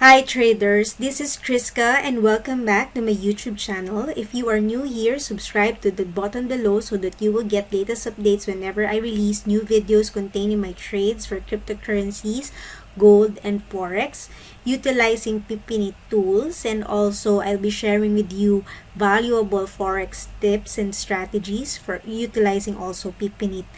Hi traders, this is Triska and welcome back to my YouTube channel. If you are new here, subscribe to the button below so that you will get latest updates whenever I release new videos containing my trades for cryptocurrencies, gold, and forex, utilizing Pipfinite tools, and also I'll be sharing with you valuable forex tips and strategies for utilizing also Pipfinite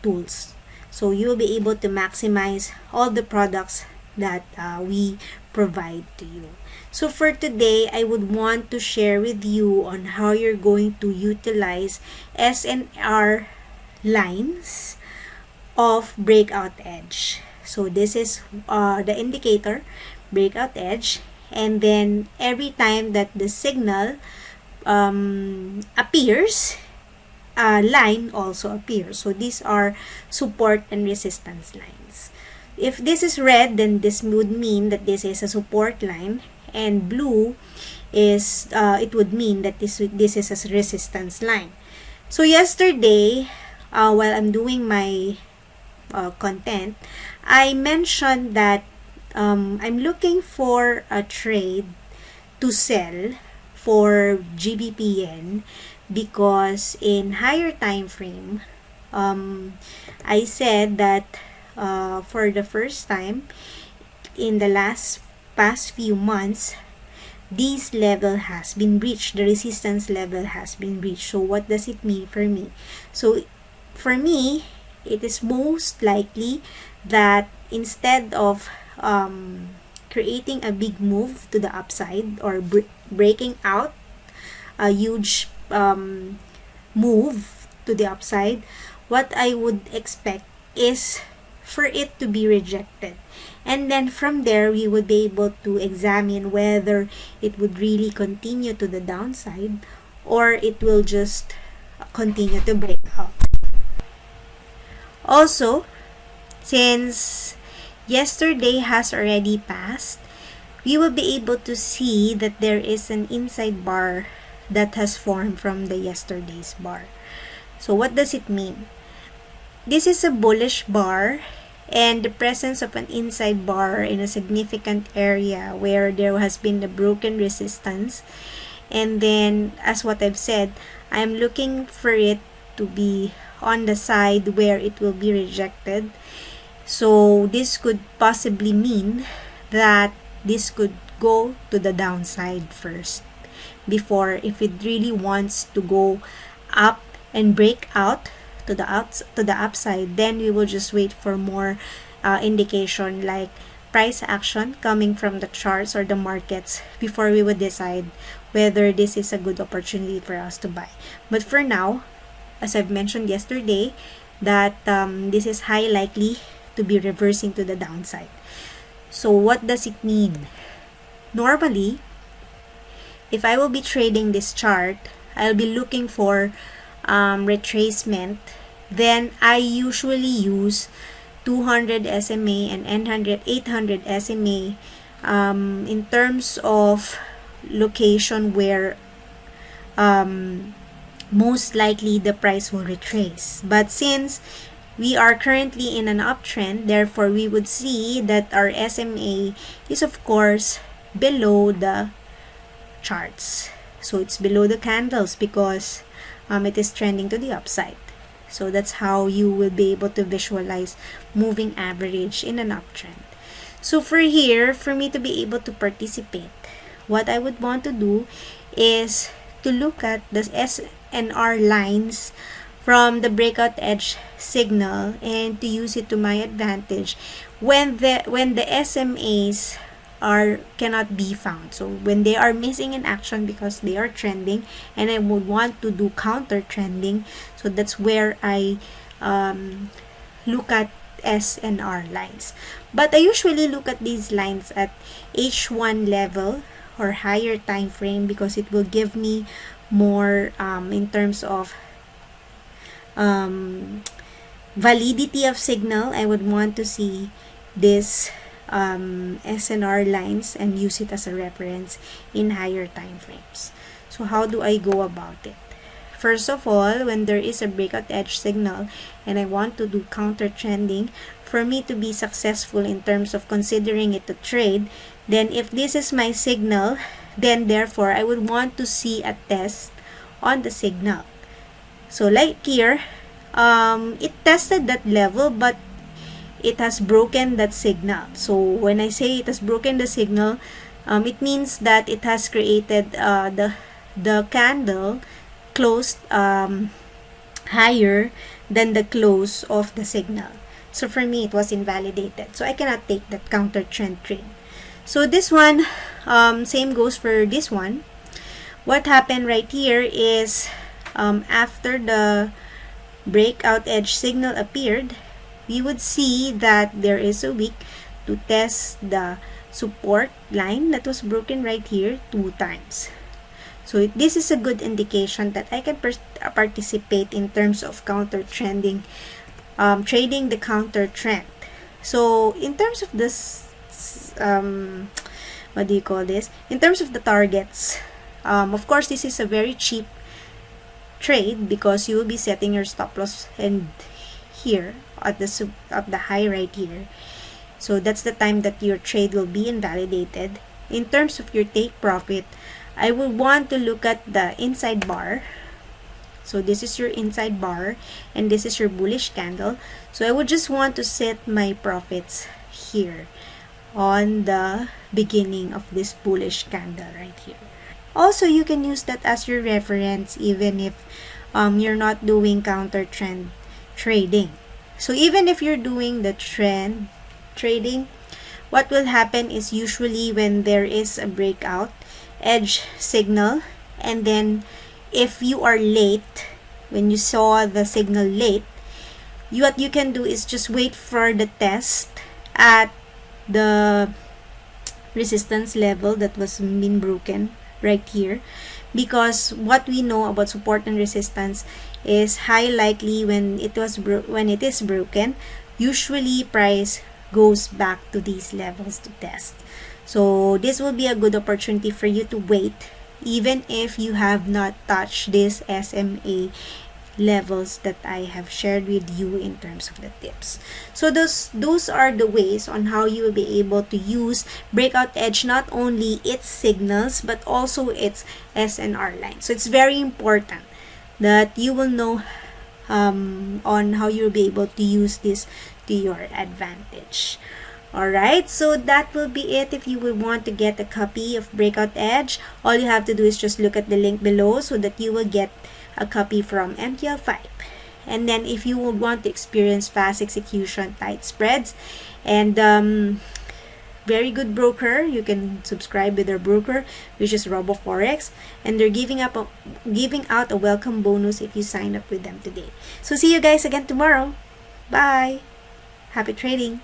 tools. So you will be able to maximize all the products that we provide to you. So for today, I would want to share with you on how you're going to utilize SNR lines of breakout edge. So this is the indicator, breakout edge, and then every time that the signal appears, a line also appears. So these are support and resistance lines. If this is red, then this would mean that this is a support line, and blue is it would mean that this is a resistance line. So yesterday, while I'm doing my content, I mentioned that I'm looking for a trade to sell for GBP yen because in higher time frame, I said that for the first time in the past few months, this level has been reached. The resistance level has been reached. So what does it mean for me? So for me, it is most likely that instead of creating a big move to the upside or breaking out a huge move to the upside, what I would expect is for it to be rejected. And then from there, we would be able to examine whether it would really continue to the downside or it will just continue to break out. Also, since yesterday has already passed, we will be able to see that there is an inside bar that has formed from the yesterday's bar. So what does it mean? This is a bullish bar, and the presence of an inside bar in a significant area where there has been the broken resistance. And then, as what I've said, I'm looking for it to be on the side where it will be rejected. So this could possibly mean that this could go to the downside first before, if it really wants to go up and break out to the upside, then we will just wait for more indication like price action coming from the charts or the markets before we would decide whether this is a good opportunity for us to buy. But for now, as I've mentioned yesterday, that this is high likely to be reversing to the downside. So what does it mean? Normally, if I will be trading this chart, I'll be looking for retracement. Then I usually use 200 SMA and 800 SMA in terms of location where most likely the price will retrace. But since we are currently in an uptrend, therefore we would see that our SMA is of course below the charts. So it's below the candles because it is trending to the upside. So that's how you will be able to visualize moving average in an uptrend. So for here, for me to be able to participate, what I would want to do is to look at the SNR lines from the breakout edge signal and to use it to my advantage when the SMAs cannot be found. So when they are missing in action because they are trending and I would want to do counter trending, so that's where I look at SNR lines. But I usually look at these lines at H1 level or higher time frame because it will give me more in terms of validity of signal. I would want to see this SNR lines and use it as a reference in higher time frames. So how do I go about it? first of all, when there is a breakout edge signal and I want to do counter trending, for me to be successful in terms of considering it a trade, then if this is my signal, then therefore I would want to see a test on the signal. So like here, it tested that level, but it has broken that signal. So when I say it has broken the signal, it means that it has created the candle closed higher than the close of the signal. So for me, it was invalidated. So I cannot take that counter trend trade. So this one, same goes for this one. What happened right here is after the breakout edge signal appeared, we would see that there is a wick to test the support line that was broken right here 2 times. So this is a good indication that I can participate in terms of counter trending, trading the counter trend. So in terms of this, what do you call this? In terms of the targets, of course, this is a very cheap trade because you will be setting your stop loss and here at the high right here. So that's the time that your trade will be invalidated. In terms of your take profit, I would want to look at the inside bar. So this is your inside bar and this is your bullish candle. So I would just want to set my profits here on the beginning of this bullish candle right here. Also, you can use that as your reference even if you're not doing counter trend trading. So even if you're doing the trend trading, what will happen is usually when there is a breakout edge signal, and then if you are late, when you saw the signal late, what you can do is just wait for the test at the resistance level that was been broken right here, because what we know about support and resistance is high likely when it is broken, usually price goes back to these levels to test. So this will be a good opportunity for you to wait even if you have not touched this SMA levels that I have shared with you in terms of the tips. So those are the ways on how you will be able to use breakout edge, not only its signals but also its SNR line. So it's very important that you will know on how you'll be able to use this to your advantage. Alright, so that will be it. If you would want to get a copy of Breakout Edge, all you have to do is just look at the link below so that you will get a copy from MTL5. And then if you would want to experience fast execution, tight spreads, and very good broker, you can subscribe with their broker, which is RoboForex, and they're giving out a welcome bonus if you sign up with them today. So see you guys again tomorrow. Bye. Happy trading.